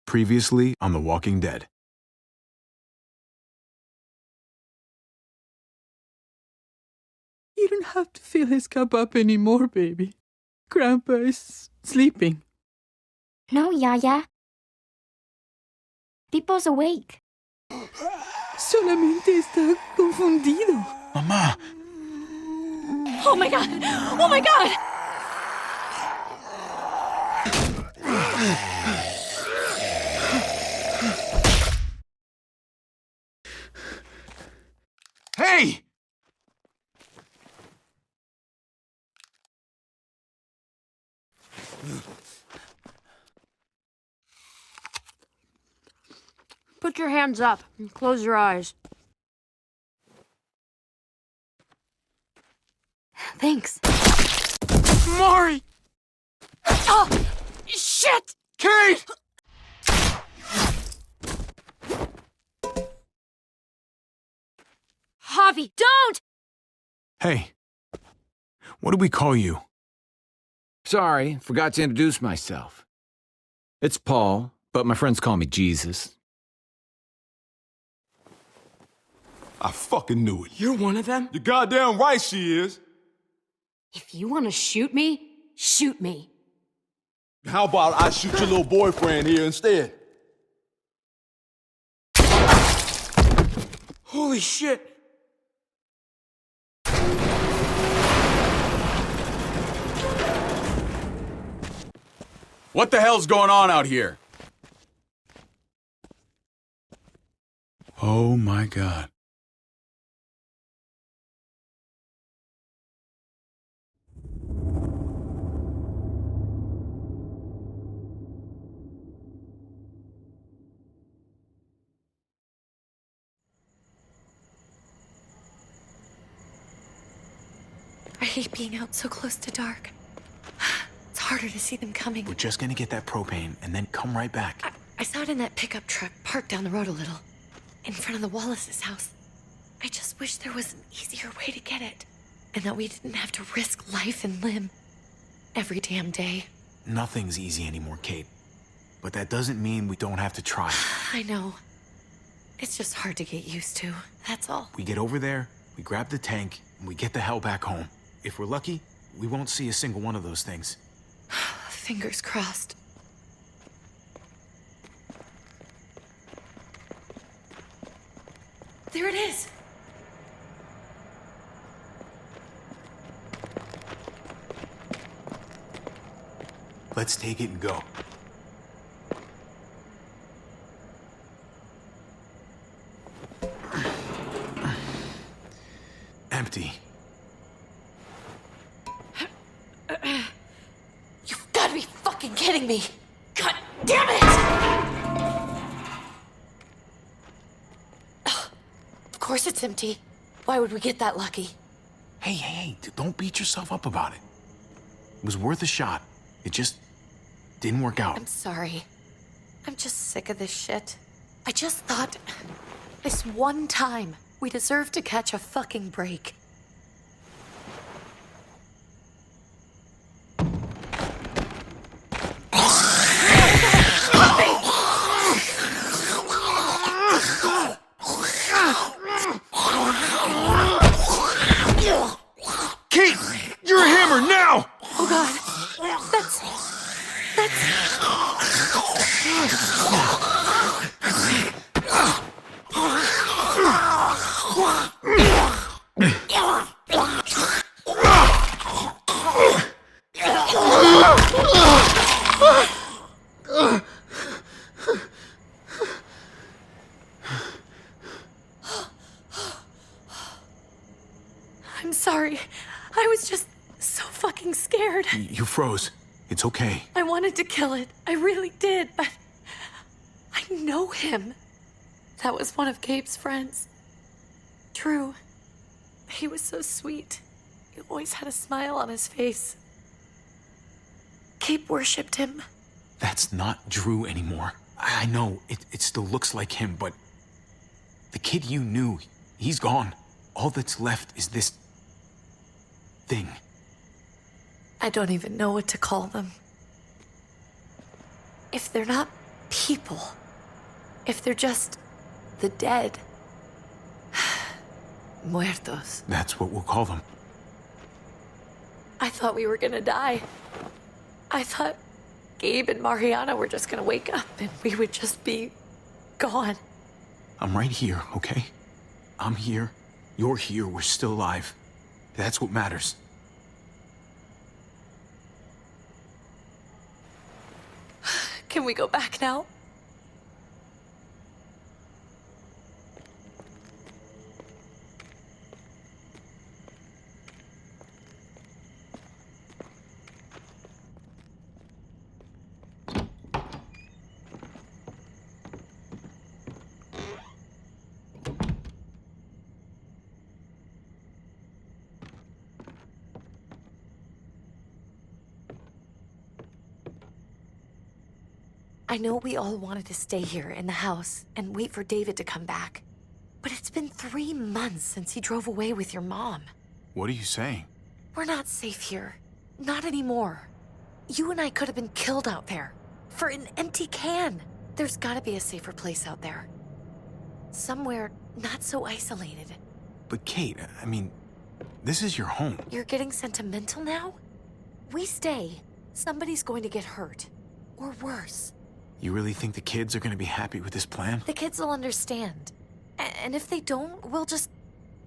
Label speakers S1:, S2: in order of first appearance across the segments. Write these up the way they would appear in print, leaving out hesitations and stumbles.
S1: Previously on The Walking Dead.
S2: You don't have to fill his cup up anymore, baby. Grandpa is sleeping.
S3: No, Yaya. People's awake.
S2: Solamente está confundido.
S1: Mamá!
S4: Oh my god! Oh my god!
S1: Hey!
S4: Put your hands up and close your eyes.
S3: Thanks.
S1: Mari!
S4: Oh! Shit!
S1: Kate!
S4: Javi, don't!
S1: Hey. What do we call you?
S5: Sorry, forgot to introduce myself. It's Paul, but my friends call me Jesus.
S6: I fucking knew it.
S4: You're one of them?
S6: You're goddamn right she is.
S4: If you want to shoot me, shoot me.
S6: How about I shoot your little boyfriend here instead?
S4: Holy shit!
S7: What the hell's going on out here?
S1: Oh my God.
S8: I hate being out so close to dark. It's harder to see them coming.
S1: We're just gonna get that propane and then come right back.
S8: I saw it in that pickup truck parked down the road a little, in front of the Wallace's house. I just wish there was an easier way to get it, and that we didn't have to risk life and limb every damn day.
S1: Nothing's easy anymore, Kate. But that doesn't mean we don't have to try.
S8: I know. It's just hard to get used to, that's all.
S1: We get over there, we grab the tank, and we get the hell back home. If we're lucky, we won't see a single one of those things.
S8: Fingers crossed. There it is!
S1: Let's take it and go. Empty.
S8: You've gotta be fucking kidding me! God damn it! Of course it's empty. Why would we get that lucky?
S1: Hey, don't beat yourself up about it. It was worth a shot. It just didn't work out.
S8: I'm sorry. I'm just sick of this shit. I just thought, this one time, we deserve to catch a fucking break.
S6: Kate! You're a hammer now!
S8: Oh god. That's... I'm sorry. I was just so fucking scared.
S1: You froze. It's okay.
S8: I wanted to kill it. I really did, but I know him. That was one of Gabe's friends. Drew. He was so sweet. He always had a smile on his face. Gabe worshipped him.
S1: That's not Drew anymore. I know, it still looks like him, but the kid you knew, he's gone. All that's left is this thing.
S8: I don't even know what to call them. If they're not people. If they're just the dead. Muertos.
S1: That's what we'll call them.
S8: I thought we were gonna die. I thought Gabe and Mariana were just gonna wake up and we would just be gone.
S1: I'm right here, okay? I'm here. You're here. We're still alive. That's what matters.
S8: Can we go back now? I know we all wanted to stay here in the house and wait for David to come back. But it's been 3 months since he drove away with your mom.
S1: What are you saying?
S8: We're not safe here. Not anymore. You and I could have been killed out there. For an empty can. There's gotta be a safer place out there. Somewhere not so isolated.
S1: But Kate, I mean, this is your home.
S8: You're getting sentimental now? We stay. Somebody's going to get hurt. Or worse.
S1: You really think the kids are gonna be happy with this plan?
S8: The kids will understand. And if they don't, we'll just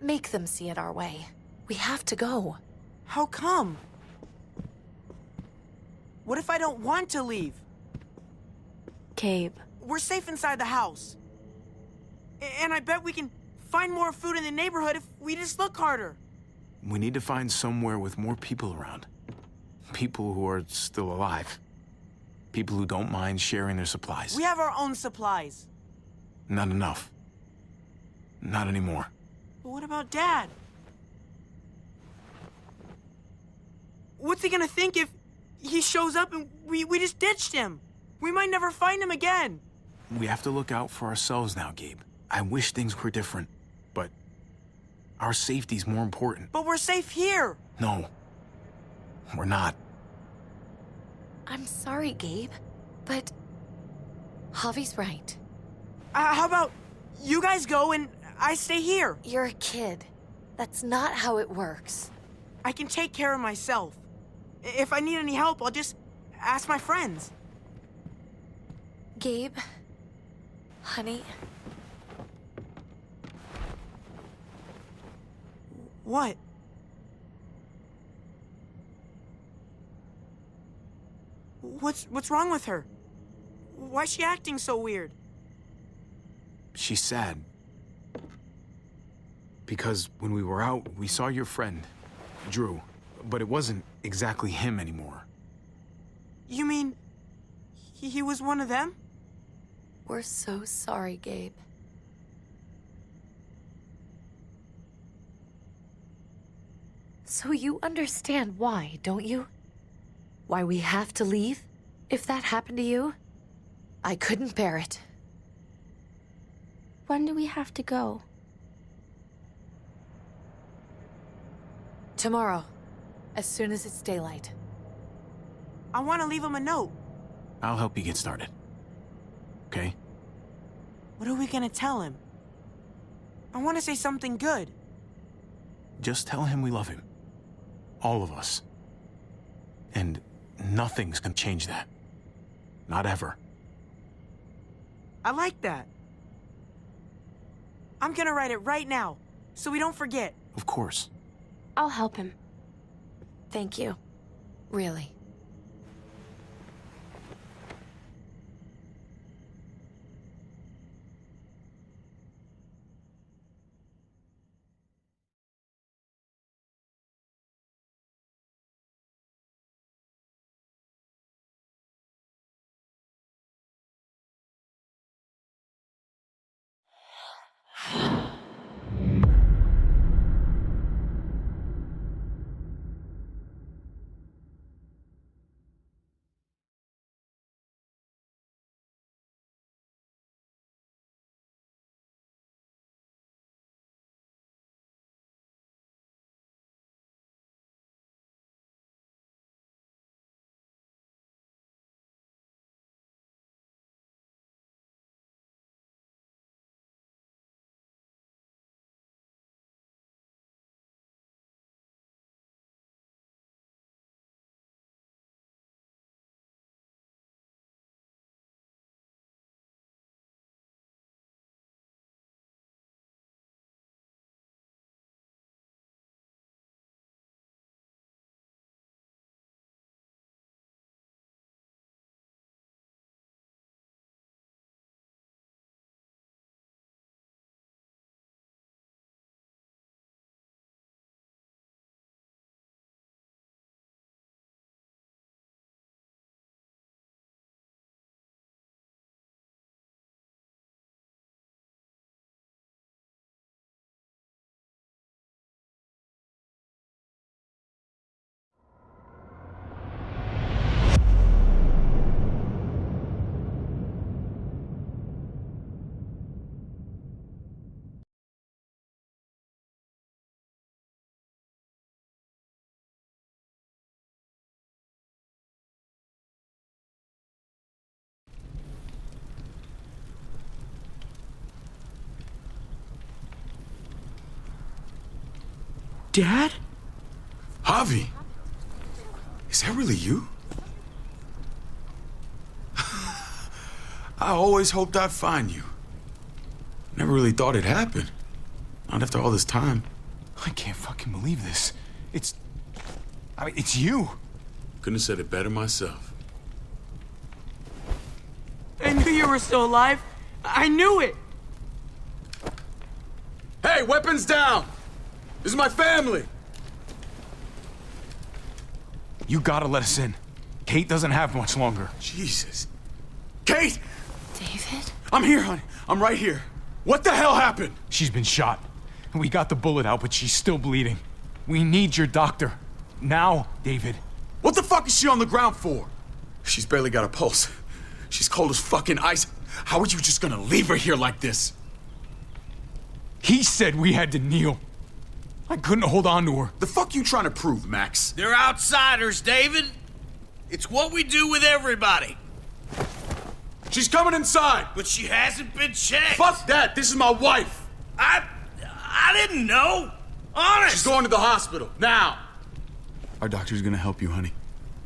S8: make them see it our way. We have to go.
S7: How come? What if I don't want to leave?
S8: Gabe.
S7: We're safe inside the house. And I bet we can find more food in the neighborhood if we just look harder.
S1: We need to find somewhere with more people around. People who are still alive. People who don't mind sharing their supplies.
S7: We have our own supplies.
S1: Not enough. Not anymore.
S7: But what about Dad? What's he gonna think if he shows up and we just ditched him? We might never find him again.
S1: We have to look out for ourselves now, Gabe. I wish things were different, but our safety's more important.
S7: But we're safe here.
S1: No, we're not.
S8: I'm sorry, Gabe, but Javi's right.
S7: How about you guys go and I stay here?
S8: You're a kid. That's not how it works.
S7: I can take care of myself. If I need any help, I'll just ask my friends.
S8: Gabe, honey.
S7: What? What's wrong with her? Why's she acting so weird?
S1: She's sad. Because when we were out, we saw your friend, Drew, but it wasn't exactly him anymore.
S7: You mean he was one of them?
S8: We're so sorry, Gabe. So you understand why, don't you? Why we have to leave? If that happened to you, I couldn't bear it.
S3: When do we have to go?
S8: Tomorrow, as soon as it's daylight.
S7: I want to leave him a note.
S1: I'll help you get started. Okay?
S7: What are we gonna tell him? I want to say something good.
S1: Just tell him we love him. All of us. And nothing's gonna change that. Not ever.
S7: I like that. I'm gonna write it right now, so we don't forget.
S1: Of course.
S3: I'll help him.
S8: Thank you. Really.
S7: Dad?
S9: Javi! Is that really you? I always hoped I'd find you. Never really thought it'd happen. Not after all this time.
S1: I can't fucking believe this. It's you.
S9: Couldn't have said it better myself.
S7: I knew you were still alive. I knew it.
S9: Hey, weapons down! This is my family!
S1: You gotta let us in. Kate doesn't have much longer.
S9: Jesus. Kate!
S8: David?
S9: I'm here, honey. I'm right here. What the hell happened?
S1: She's been shot. We got the bullet out, but she's still bleeding. We need your doctor. Now, David.
S9: What the fuck is she on the ground for? She's barely got a pulse. She's cold as fucking ice. How are you just gonna leave her here like this?
S1: He said we had to kneel. I couldn't hold on to her.
S9: The fuck you trying to prove, Max?
S10: They're outsiders, David. It's what we do with everybody.
S9: She's coming inside!
S10: But she hasn't been checked.
S9: Fuck that! This is my wife!
S10: I didn't know. Honest.
S9: She's going to the hospital, now! Our doctor's gonna help you, honey.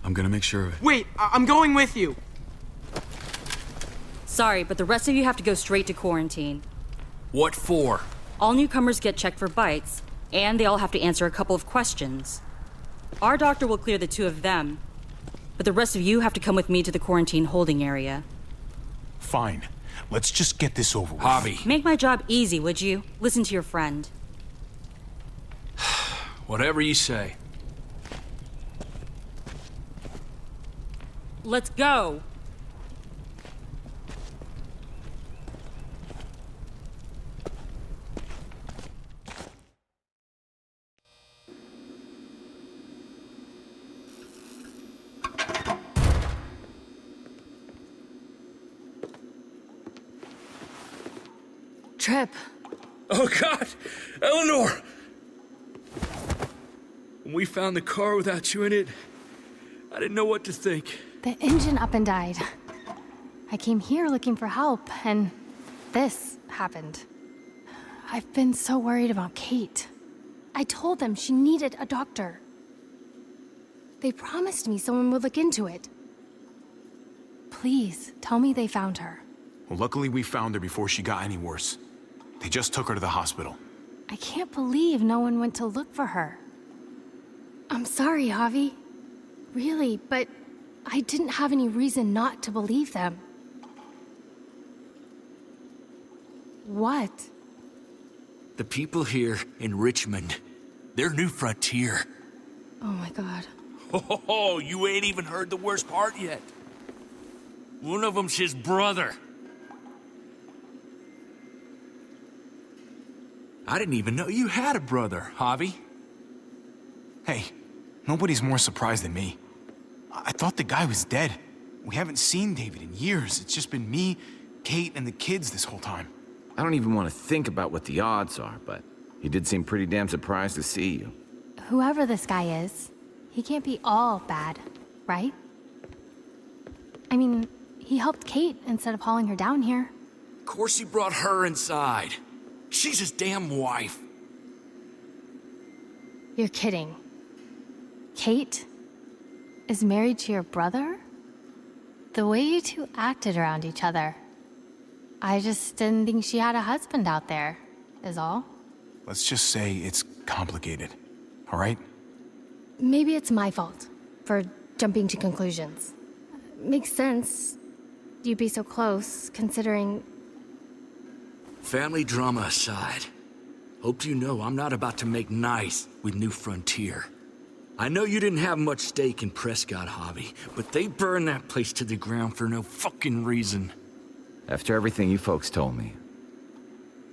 S9: I'm gonna make sure of it.
S7: Wait, I'm going with you.
S11: Sorry, but the rest of you have to go straight to quarantine.
S10: What for?
S11: All newcomers get checked for bites, and they all have to answer a couple of questions. Our doctor will clear the two of them, but the rest of you have to come with me to the quarantine holding area.
S1: Fine. Let's just get this over with.
S10: Javi.
S11: Make my job easy, would you? Listen to your friend.
S10: Whatever you say.
S11: Let's go!
S8: Tripp.
S10: Oh, God! Eleanor! When we found the car without you in it, I didn't know what to think.
S3: The engine up and died. I came here looking for help, and this happened. I've been so worried about Kate. I told them she needed a doctor. They promised me someone would look into it. Please, tell me they found her.
S1: Well, luckily we found her before she got any worse. They just took her to the hospital.
S3: I can't believe no one went to look for her. I'm sorry, Javi. Really, but I didn't have any reason not to believe them. What?
S10: The people here in Richmond, their new frontier.
S3: Oh my God.
S10: Oh, you ain't even heard the worst part yet. One of them's his brother. I didn't even know you had a brother, Javi.
S1: Hey, nobody's more surprised than me. I thought the guy was dead. We haven't seen David in years. It's just been me, Kate, and the kids this whole time.
S5: I don't even want to think about what the odds are, but he did seem pretty damn surprised to see you.
S3: Whoever this guy is, he can't be all bad, right? I mean, he helped Kate instead of hauling her down here.
S10: Of course he brought her inside. She's his damn wife.
S3: You're kidding. Kate is married to your brother? The way you two acted around each other. I just didn't think she had a husband out there, is all.
S1: Let's just say it's complicated, all right?
S3: Maybe it's my fault for jumping to conclusions. Makes sense. You'd be so close, considering...
S10: Family drama aside, hope you know I'm not about to make nice with New Frontier. I know you didn't have much stake in Prescott, Javi, but they burned that place to the ground for no fucking reason.
S5: After everything you folks told me,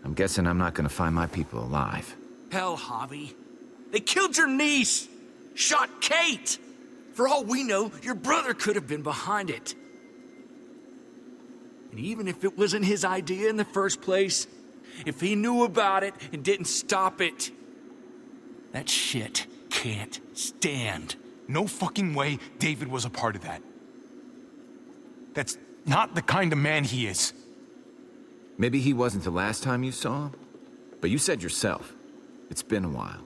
S5: I'm guessing I'm not gonna find my people alive.
S10: Hell, Javi. They killed your niece! Shot Kate! For all we know, your brother could have been behind it. And even if it wasn't his idea in the first place, if he knew about it and didn't stop it, that shit can't stand.
S1: No fucking way David was a part of that. That's not the kind of man he is.
S5: Maybe he wasn't the last time you saw him, but you said yourself, it's been a while.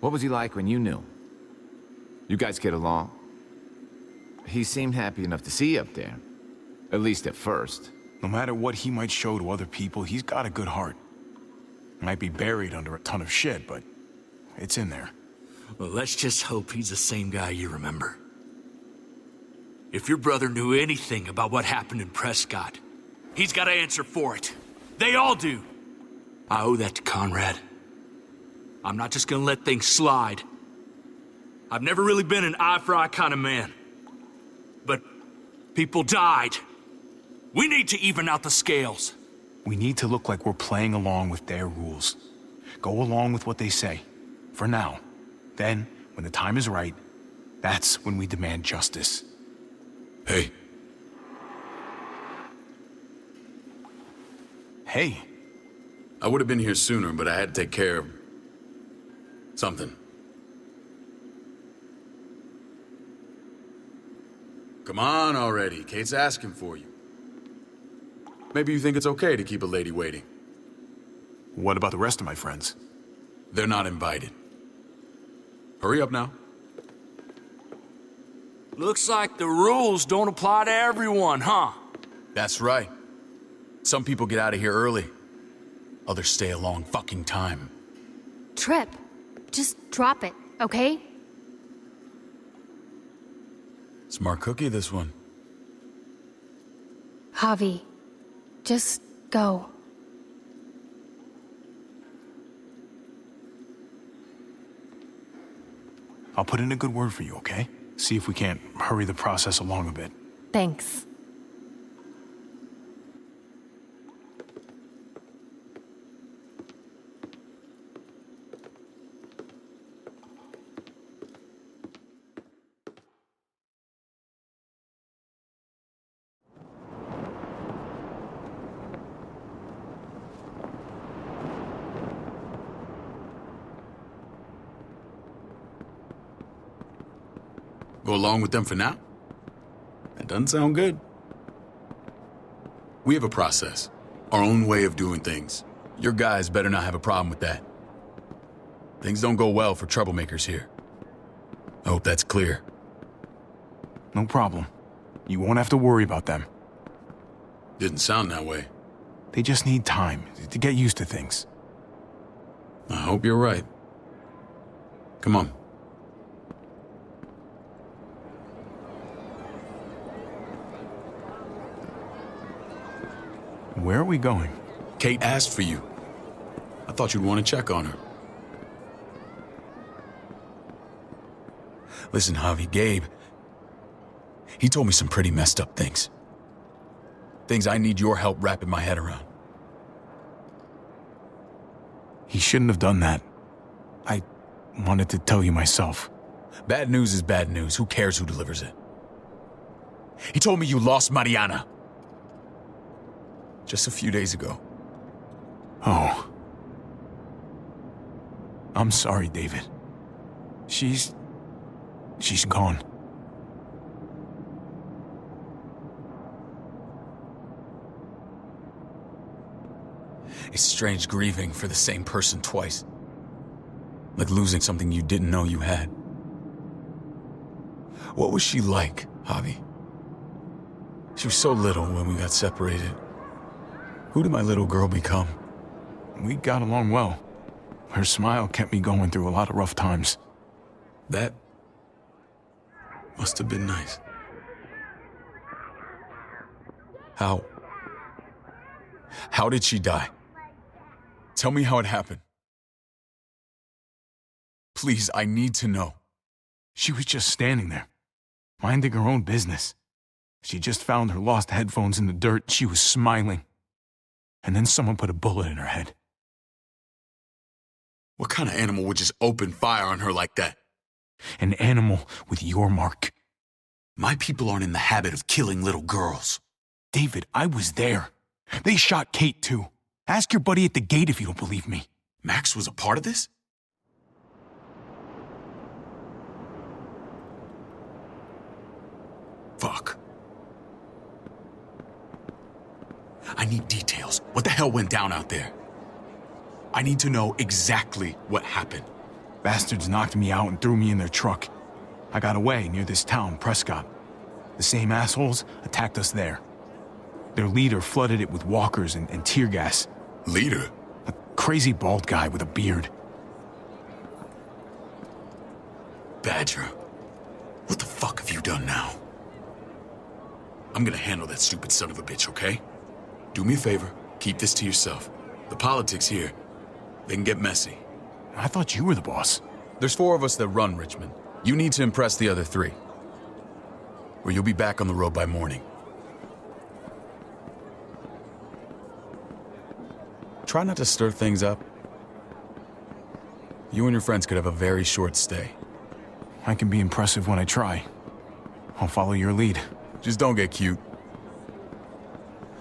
S5: What was he like when you knew? You guys get along? He seemed happy enough to see you up there. At least at first.
S1: No matter what he might show to other people, he's got a good heart. Might be buried under a ton of shit, but it's in there.
S10: Well, let's just hope he's the same guy you remember. If your brother knew anything about what happened in Prescott, he's got to answer for it. They all do. I owe that to Conrad. I'm not just gonna let things slide. I've never really been an eye-for-eye kind of man. But people died. We need to even out the scales.
S1: We need to look like we're playing along with their rules. Go along with what they say. For now. Then, when the time is right, that's when we demand justice.
S9: Hey.
S1: Hey.
S9: I would have been here sooner, but I had to take care of something. Come on already. Kate's asking for you. Maybe you think it's okay to keep a lady waiting.
S1: What about the rest of my friends?
S9: They're not invited. Hurry up now.
S10: Looks like the rules don't apply to everyone, huh?
S9: That's right. Some people get out of here early. Others stay a long fucking time.
S3: Tripp, just drop it, okay?
S9: Smart cookie, this one.
S3: Javi, just go.
S1: I'll put in a good word for you, okay? See if we can't hurry the process along a bit.
S3: Thanks.
S9: Go along with them for now? That doesn't sound good. We have a process, our own way of doing things. Your guys better not have a problem with that. Things don't go well for troublemakers here. I hope that's clear.
S1: No problem. You won't have to worry about them.
S9: Didn't sound that way.
S1: They just need time to get used to things.
S9: I hope you're right. Come on.
S1: Where are we going?
S9: Kate asked for you. I thought you'd want to check on her. Listen, Javi, Gabe, he told me some pretty messed up things. Things I need your help wrapping my head around.
S1: He shouldn't have done that. I wanted to tell you myself.
S9: Bad news is bad news. Who cares who delivers it? He told me you lost Mariana. Just a few days ago.
S1: Oh. I'm sorry, David. She's gone.
S9: It's strange grieving for the same person twice. Like losing something you didn't know you had. What was she like, Javi? She was so little when we got separated. Who did my little girl become?
S1: We got along well. Her smile kept me going through a lot of rough times.
S9: That must have been nice. How did she die? Tell me how it happened. Please, I need to know.
S1: She was just standing there, minding her own business. She just found her lost headphones in the dirt. She was smiling. And then someone put a bullet in her head.
S9: What kind of animal would just open fire on her like that?
S1: An animal with your mark.
S9: My people aren't in the habit of killing little girls.
S1: David, I was there. They shot Kate too. Ask your buddy at the gate if you don't believe me.
S9: Max was a part of this? Fuck. I need details. What the hell went down out there? I need to know exactly what happened.
S1: Bastards knocked me out and threw me in their truck. I got away near this town, Prescott. The same assholes attacked us there. Their leader flooded it with walkers and tear gas.
S9: Leader?
S1: A crazy bald guy with a beard.
S9: Badger, what the fuck have you done now? I'm gonna handle that stupid son of a bitch, okay? Do me a favor, keep this to yourself. The politics here, they can get messy.
S1: I thought you were the boss.
S9: There's 4 of us that run Richmond. You need to impress the other 3. Or you'll be back on the road by morning. Try not to stir things up. You and your friends could have a very short stay.
S1: I can be impressive when I try. I'll follow your lead.
S9: Just don't get cute.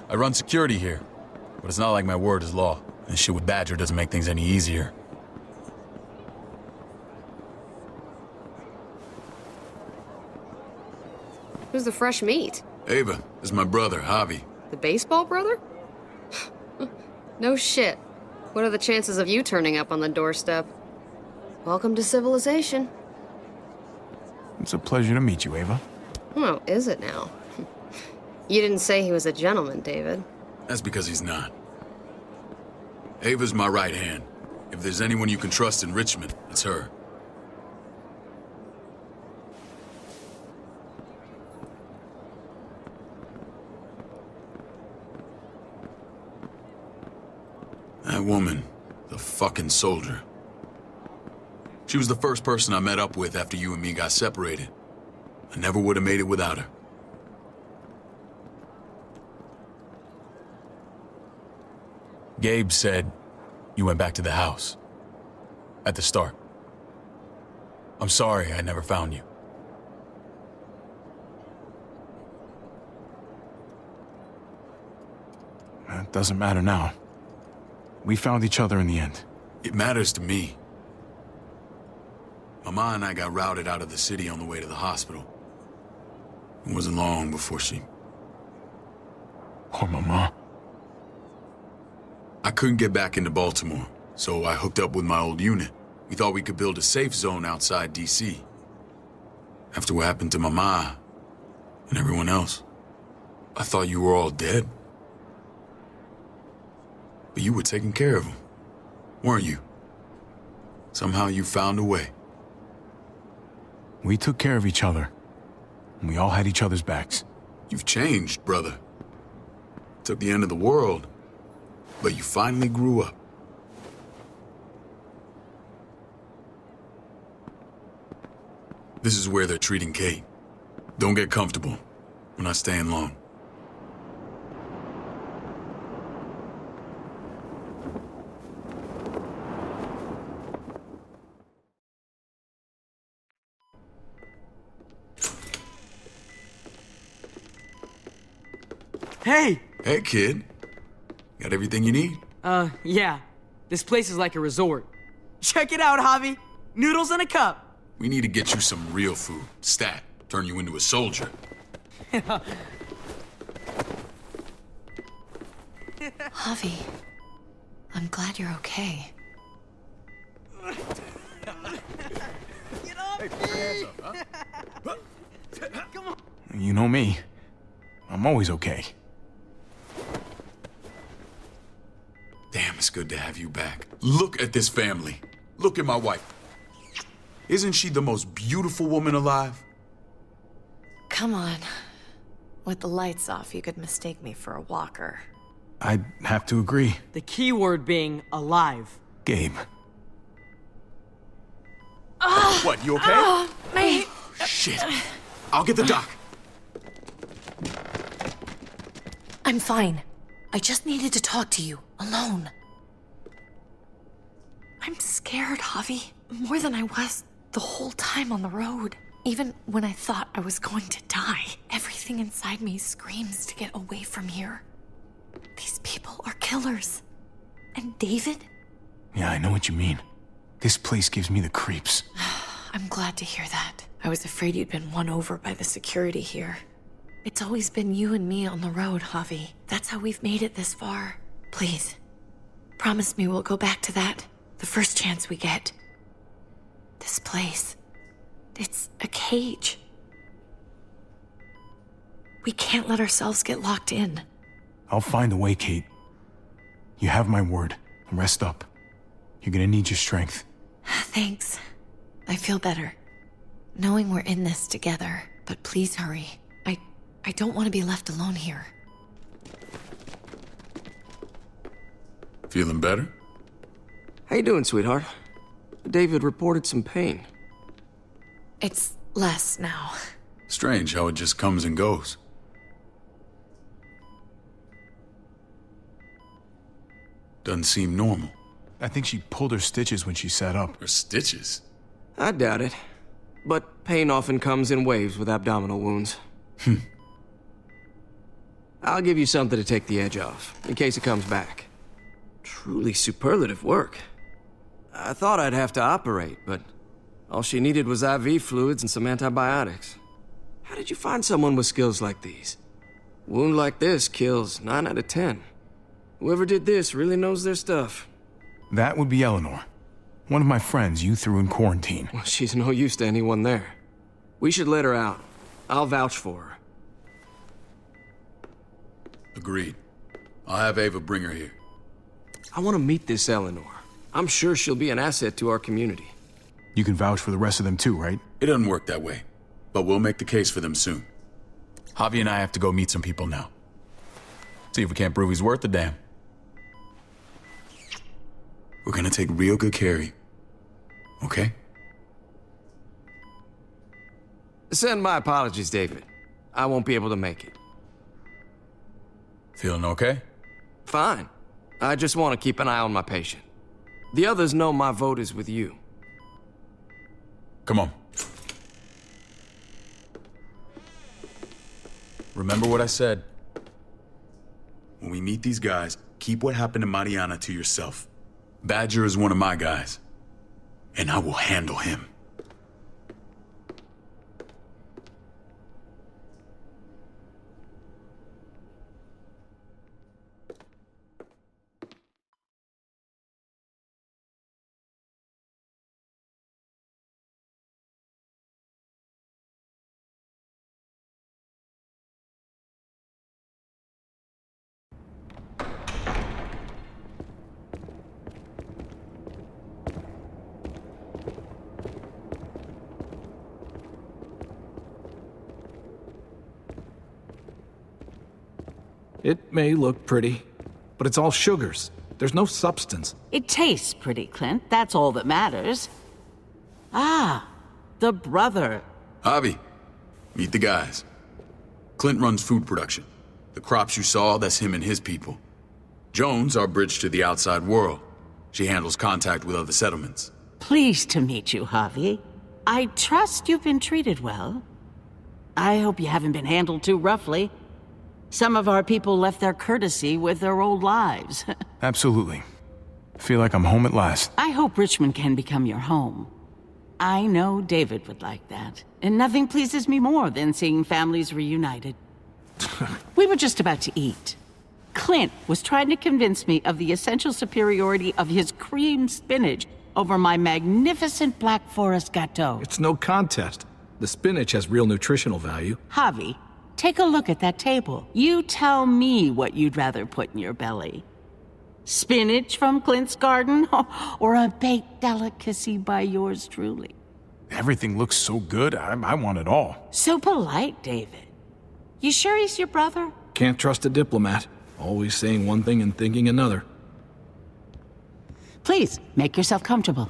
S9: I run security here, but it's not like my word is law. And shit with Badger doesn't make things any easier.
S4: Who's the fresh meat?
S9: Ava, this is my brother, Javi.
S4: The baseball brother? No shit. What are the chances of you turning up on the doorstep? Welcome to civilization.
S1: It's a pleasure to meet you, Ava.
S4: Oh, is it now? You didn't say he was a gentleman, David.
S9: That's because he's not. Ava's my right hand. If there's anyone you can trust in Richmond, it's her. That woman, the fucking soldier. She was the first person I met up with after you and me got separated. I never would have made it without her. Gabe said you went back to the house. At the start. I'm sorry I never found you.
S1: It doesn't matter now. We found each other in the end.
S9: It matters to me. Mama and I got routed out of the city on the way to the hospital. It wasn't long before she...
S1: Poor Mama.
S9: I couldn't get back into Baltimore, so I hooked up with my old unit. We thought we could build a safe zone outside D.C. After what happened to Mama and everyone else, I thought you were all dead. But you were taking care of them, weren't you? Somehow you found a way.
S1: We took care of each other. And we all had each other's backs.
S9: You've changed, brother. Took the end of the world, but you finally grew up. This is where they're treating Kate. Don't get comfortable. We're not staying long.
S7: Hey!
S9: Hey, kid. Got everything you need?
S7: Yeah. This place is like a resort. Check it out, Javi. Noodles in a cup.
S9: We need to get you some real food. Stat. Turn you into a soldier.
S8: Javi, I'm glad you're okay.
S7: Get off me! Come on.
S1: You know me. I'm always okay.
S9: Damn, it's good to have you back. Look at this family. Look at my wife. Isn't she the most beautiful woman alive?
S8: Come on. With the lights off, you could mistake me for a walker.
S1: I'd have to agree.
S7: The key word being alive.
S1: Gabe.
S9: What, you okay?
S8: My...
S9: Shit. I'll get the doc.
S8: I'm fine. I just needed to talk to you, alone. I'm scared, Javi. More than I was the whole time on the road. Even when I thought I was going to die, everything inside me screams to get away from here. These people are killers. And David?
S1: Yeah, I know what you mean. This place gives me the creeps.
S8: I'm glad to hear that. I was afraid you'd been won over by the security here. It's always been you and me on the road, Javi. That's how we've made it this far. Please, promise me we'll go back to that the first chance we get. This place. It's a cage. We can't let ourselves get locked in.
S1: I'll find a way, Kate. You have my word. Rest up. You're gonna need your strength.
S8: Thanks. I feel better. Knowing we're in this together. But please hurry. I don't want to be left alone here.
S9: Feeling better?
S12: How you doing, sweetheart? David reported some pain.
S8: It's less now.
S9: Strange how it just comes and goes. Doesn't seem normal.
S1: I think she pulled her stitches when she sat up.
S9: Her stitches?
S12: I doubt it. But pain often comes in waves with abdominal wounds. I'll give you something to take the edge off, in case it comes back. Truly superlative work. I thought I'd have to operate, but all she needed was IV fluids and some antibiotics. How did you find someone with skills like these? Wound like this kills 9 out of 10. Whoever did this really knows their stuff.
S1: That would be Eleanor. One of my friends you threw in quarantine.
S12: Well, she's no use to anyone there. We should let her out. I'll vouch for her.
S9: Agreed. I'll have Ava bring her here.
S12: I want to meet this Eleanor. I'm sure she'll be an asset to our community.
S1: You can vouch for the rest of them too, right?
S9: It doesn't work that way, but we'll make the case for them soon. Javi and I have to go meet some people now. See if we can't prove he's worth a damn. We're gonna take real good care of you. Okay?
S12: Send my apologies, David. I won't be able to make it.
S9: Feeling okay?
S12: Fine. I just want to keep an eye on my patient. The others know my vote is with you.
S9: Come on. Remember what I said. When we meet these guys, keep what happened to Mariana to yourself. Badger is one of my guys, and I will handle him.
S13: It may look pretty, but it's all sugars. There's no substance.
S14: It tastes pretty, Clint. That's all that matters. Ah, the brother.
S9: Javi, meet the guys. Clint runs food production. The crops you saw, that's him and his people. Joan's our bridge to the outside world. She handles contact with other settlements.
S14: Pleased to meet you, Javi. I trust you've been treated well. I hope you haven't been handled too roughly. Some of our people left their courtesy with their old lives.
S1: Absolutely. Feel like I'm home at last.
S14: I hope Richmond can become your home. I know David would like that, and nothing pleases me more than seeing families reunited. We were just about to eat. Clint was trying to convince me of the essential superiority of his cream spinach over my magnificent Black Forest gâteau.
S13: It's no contest. The spinach has real nutritional value.
S14: Javi, take a look at that table. You tell me what you'd rather put in your belly. Spinach from Clint's garden, or a baked delicacy by yours truly?
S1: Everything looks so good, I want it all.
S14: So polite, David. You sure he's your brother?
S13: Can't trust a diplomat. Always saying one thing and thinking another.
S14: Please, make yourself comfortable.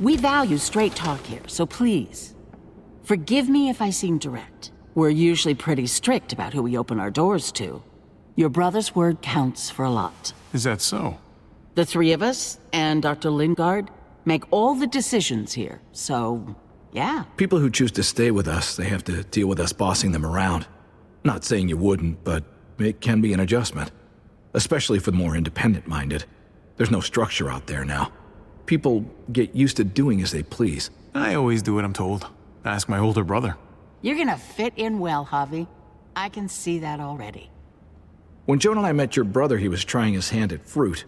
S14: We value straight talk here, so please, forgive me if I seem direct. We're usually pretty strict about who we open our doors to. Your brother's word counts for a lot.
S1: Is that so?
S14: The three of us, and Dr. Lingard, make all the decisions here, so, yeah.
S13: People who choose to stay with us, they have to deal with us bossing them around. Not saying you wouldn't, but it can be an adjustment. Especially for the more independent-minded. There's no structure out there now. People get used to doing as they please.
S1: I always do what I'm told. Ask my older brother.
S14: You're gonna fit in well, Javi. I can see that already.
S13: When Joan and I met your brother, he was trying his hand at fruit.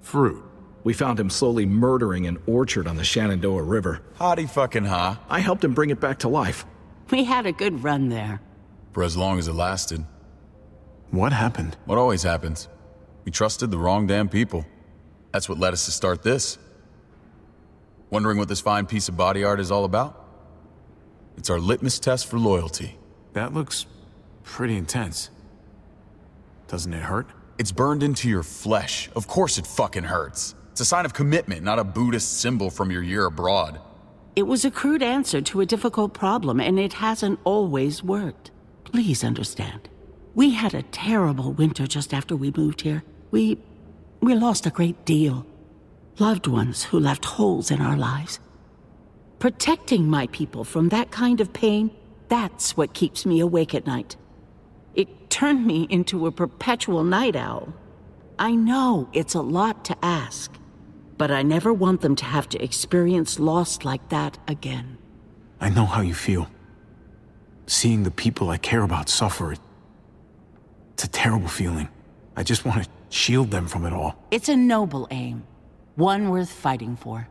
S1: Fruit?
S13: We found him slowly murdering an orchard on the Shenandoah River.
S9: Hottie fucking ha.
S13: I helped him bring it back to life.
S14: We had a good run there.
S9: For as long as it lasted.
S1: What happened?
S9: What always happens. We trusted the wrong damn people. That's what led us to start this. Wondering what this fine piece of body art is all about? It's our litmus test for loyalty.
S1: That looks pretty intense. Doesn't it hurt?
S9: It's burned into your flesh. Of course it fucking hurts. It's a sign of commitment, not a Buddhist symbol from your year abroad.
S14: It was a crude answer to a difficult problem, and it hasn't always worked. Please understand. We had a terrible winter just after we moved here. We lost a great deal. Loved ones who left holes in our lives. Protecting my people from that kind of pain, that's what keeps me awake at night. It turned me into a perpetual night owl. I know it's a lot to ask, but I never want them to have to experience loss like that again.
S1: I know how you feel. Seeing the people I care about suffer, it's a terrible feeling. I just want to shield them from it all.
S14: It's a noble aim, one worth fighting for.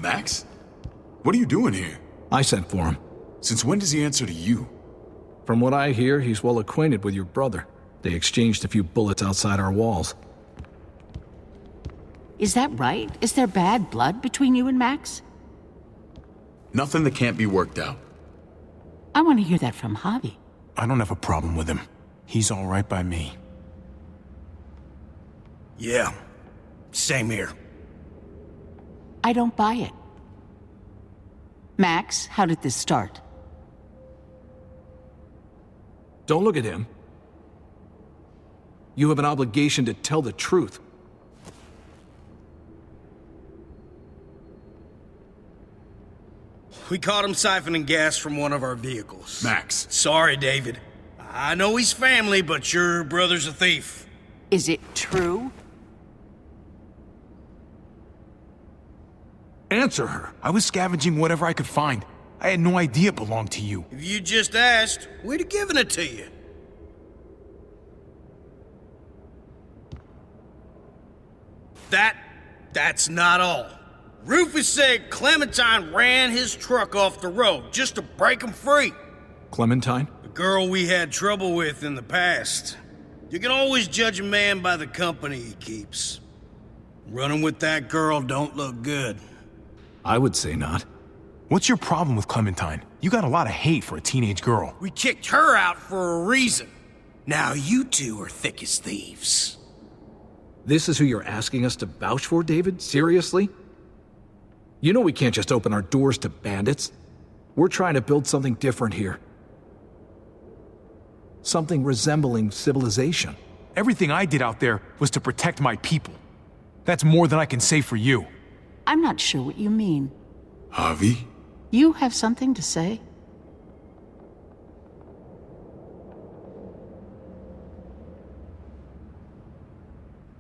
S9: Max? What are you doing here?
S13: I sent for him.
S9: Since when does he answer to you?
S13: From what I hear, he's well acquainted with your brother. They exchanged a few bullets outside our walls.
S14: Is that right? Is there bad blood between you and Max?
S9: Nothing that can't be worked out.
S14: I want to hear that from Javi.
S1: I don't have a problem with him. He's all right by me.
S15: Yeah, same here.
S14: I don't buy it. Max, how did this start?
S13: Don't look at him. You have an obligation to tell the truth.
S15: We caught him siphoning gas from one of our vehicles.
S9: Max.
S15: Sorry, David. I know he's family, but your brother's a thief.
S14: Is it true?
S13: Answer her.
S1: I was scavenging whatever I could find. I had no idea it belonged to you.
S15: If you just asked, we'd have given it to you. That's not all. Rufus said Clementine ran his truck off the road just to break him free.
S13: Clementine?
S15: The girl we had trouble with in the past. You can always judge a man by the company he keeps. Running with that girl don't look good.
S13: I would say not.
S1: What's your problem with Clementine? You got a lot of hate for a teenage girl.
S15: We kicked her out for a reason. Now you two are thick as thieves.
S13: This is who you're asking us to vouch for, David? Seriously? You know we can't just open our doors to bandits. We're trying to build something different here. Something resembling civilization.
S1: Everything I did out there was to protect my people. That's more than I can say for you.
S14: I'm not sure what you mean.
S9: Javi?
S14: You have something to say?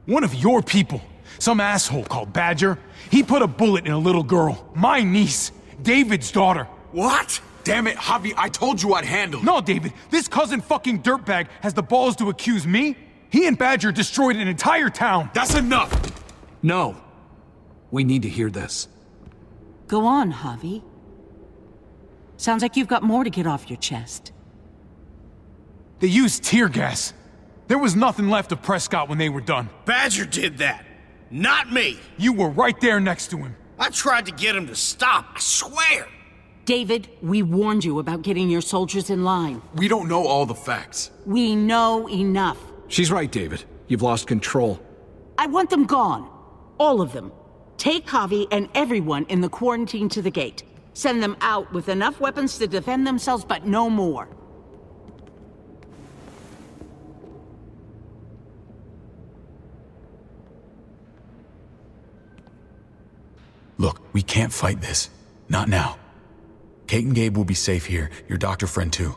S1: One of your people, some asshole called Badger, he put a bullet in a little girl, my niece, David's daughter.
S9: What? Damn it, Javi, I told you I'd handle it.
S1: No, David, this cousin fucking dirtbag has the balls to accuse me? He and Badger destroyed an entire town.
S9: That's enough!
S13: No. We need to hear this.
S14: Go on, Javi. Sounds like you've got more to get off your chest.
S1: They used tear gas. There was nothing left of Prescott when they were done.
S15: Badger did that, not me.
S1: You were right there next to him.
S15: I tried to get him to stop, I swear.
S14: David, we warned you about getting your soldiers in line.
S9: We don't know all the facts.
S14: We know enough.
S13: She's right, David. You've lost control.
S14: I want them gone. All of them. Take Javi and everyone in the quarantine to the gate. Send them out with enough weapons to defend themselves, but no more.
S9: Look, we can't fight this. Not now. Kate and Gabe will be safe here, your doctor friend too.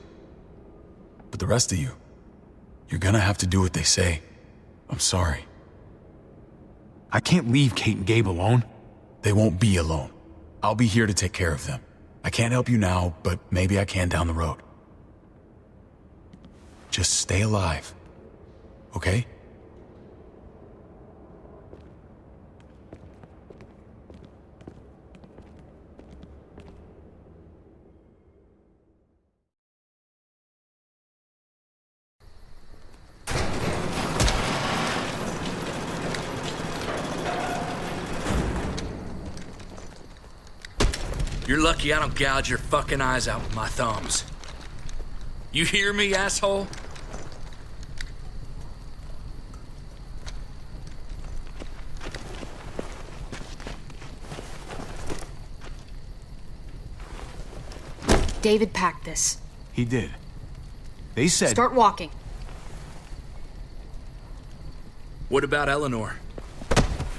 S9: But the rest of you, you're gonna have to do what they say. I'm sorry.
S1: I can't leave Kate and Gabe alone.
S9: They won't be alone. I'll be here to take care of them. I can't help you now, but maybe I can down the road. Just stay alive.
S1: okay?
S10: You're lucky I don't gouge your fucking eyes out with my thumbs. You hear me, asshole?
S4: David packed this.
S1: He did. They said...
S4: Start walking.
S10: What about Eleanor?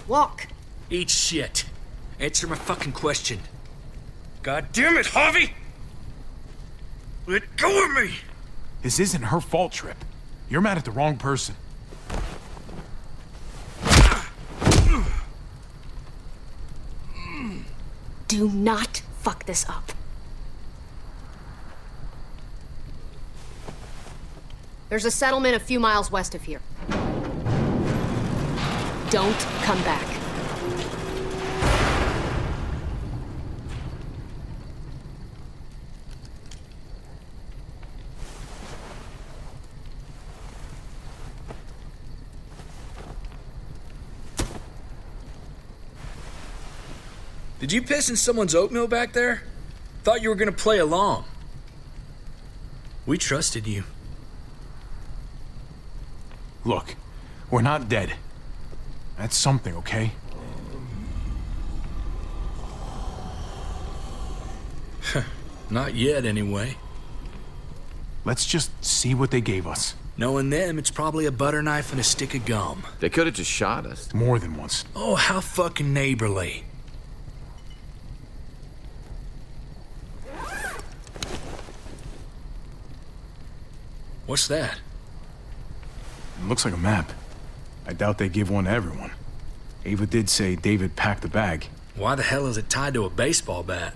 S4: Walk.
S10: Eat shit. Answer my fucking question. God damn it, Javi! Let go of me!
S1: This isn't her fault, Tripp. You're mad at the wrong person.
S4: Do not fuck this up. There's a settlement a few miles west of here. Don't come back.
S10: Did you piss in someone's oatmeal back there? Thought you were gonna play along. We trusted you.
S1: Look, we're not dead. That's something, okay?
S10: Not yet, anyway.
S1: Let's just see what they gave us.
S10: Knowing them, it's probably a butter knife and a stick of gum.
S5: They could have just shot us.
S1: More than once.
S10: Oh, how fucking neighborly. What's that?
S1: It looks like a map. I doubt they give one to everyone. Ava did say David packed the bag.
S10: Why the hell is it tied to a baseball bat?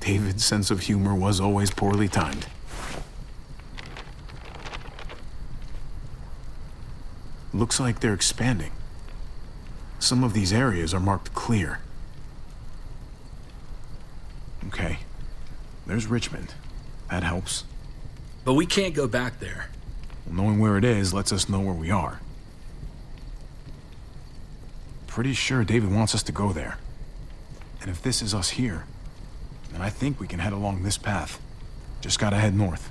S1: David's sense of humor was always poorly timed. Looks like they're expanding. Some of these areas are marked clear. Okay. There's Richmond. That helps.
S10: But we can't go back there.
S1: Well, knowing where it is lets us know where we are. Pretty sure David wants us to go there. And if this is us here, then I think we can head along this path. Just gotta head north.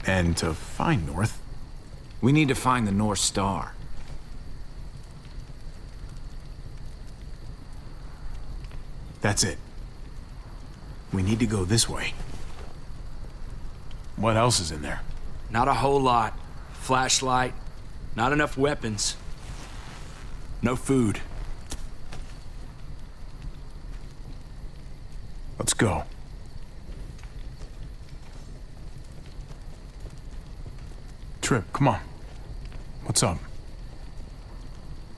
S1: And to find north,
S5: we need to find the North Star.
S1: That's it. We need to go this way. What else is in there?
S10: Not a whole lot. Flashlight. Not enough weapons. No food.
S1: Let's go. Tripp, come on. What's up?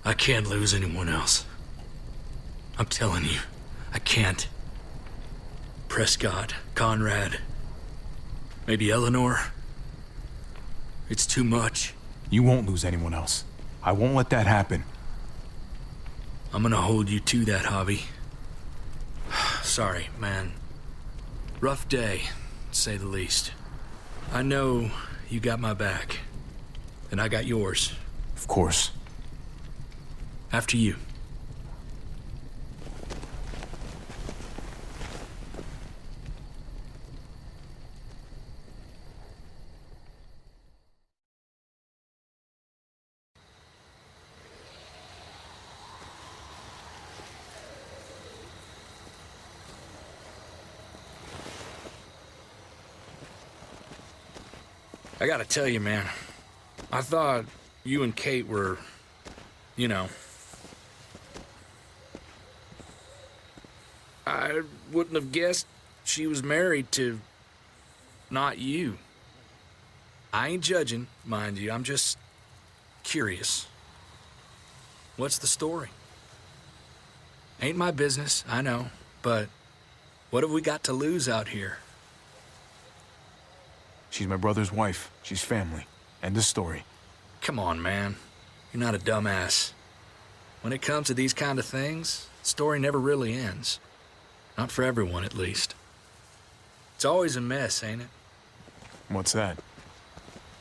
S10: I can't lose anyone else. I'm telling you, I can't. Prescott, Conrad, maybe Eleanor. It's too much.
S1: You won't lose anyone else. I won't let that happen.
S10: I'm gonna hold you to that, Javi. Sorry, man. Rough day, to say the least. I know you got my back, and I got yours.
S1: Of course.
S10: After you. I gotta tell you, man, I thought you and Kate were, you know... I wouldn't have guessed she was married to... not you. I ain't judging, mind you, I'm just curious. What's the story? Ain't my business, I know, but what have we got to lose out here?
S1: She's my brother's wife. She's family. End of story.
S10: Come on, man. You're not a dumbass. When it comes to these kind of things, the story never really ends. Not for everyone, at least. It's always a mess, ain't it?
S1: What's that?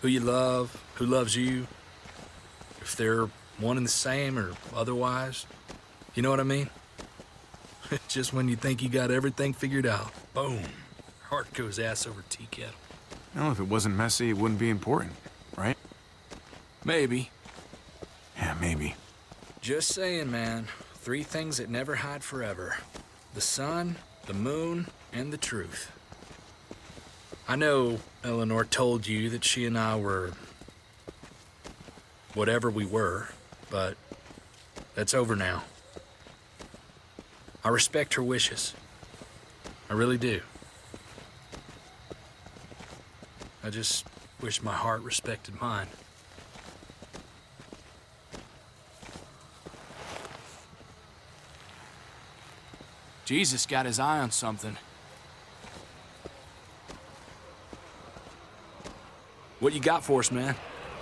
S10: Who you love, who loves you, if they're one and the same or otherwise. You know what I mean? Just when you think you got everything figured out, boom, heart goes ass over tea kettle.
S1: Well, if it wasn't messy, it wouldn't be important, right?
S10: Maybe.
S1: Yeah, maybe.
S10: Just saying, man. 3 things that never hide forever. The sun, the moon, and the truth. I know Eleanor told you that she and I were whatever we were, but that's over now. I respect her wishes. I really do. I just wish my heart respected mine.
S16: Jesus got his eye on something.
S10: What you got for us, man?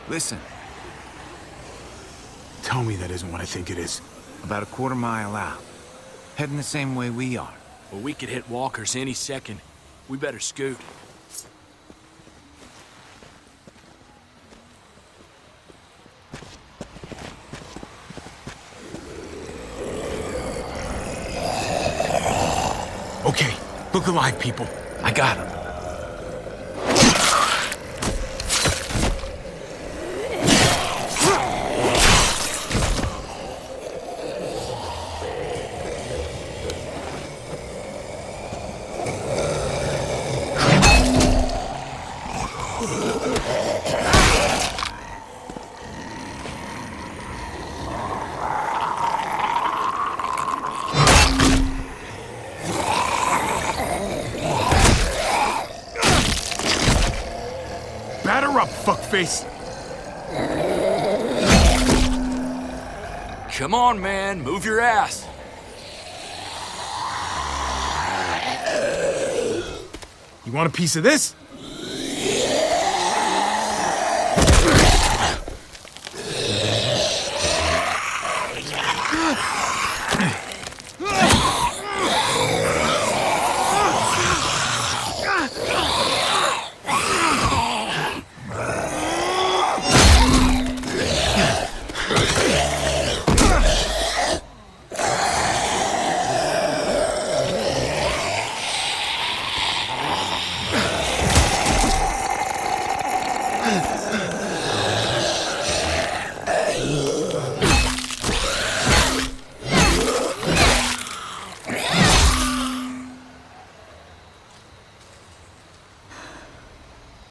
S5: Listen.
S1: Tell me that isn't what I think it is.
S5: About a quarter-mile out. Heading the same way we are.
S16: Well, we could hit walkers any second. We better scoot.
S1: Okay, look alive, people. I got him. Fuckface.
S16: Come on, man. Move your ass.
S1: You want a piece of this?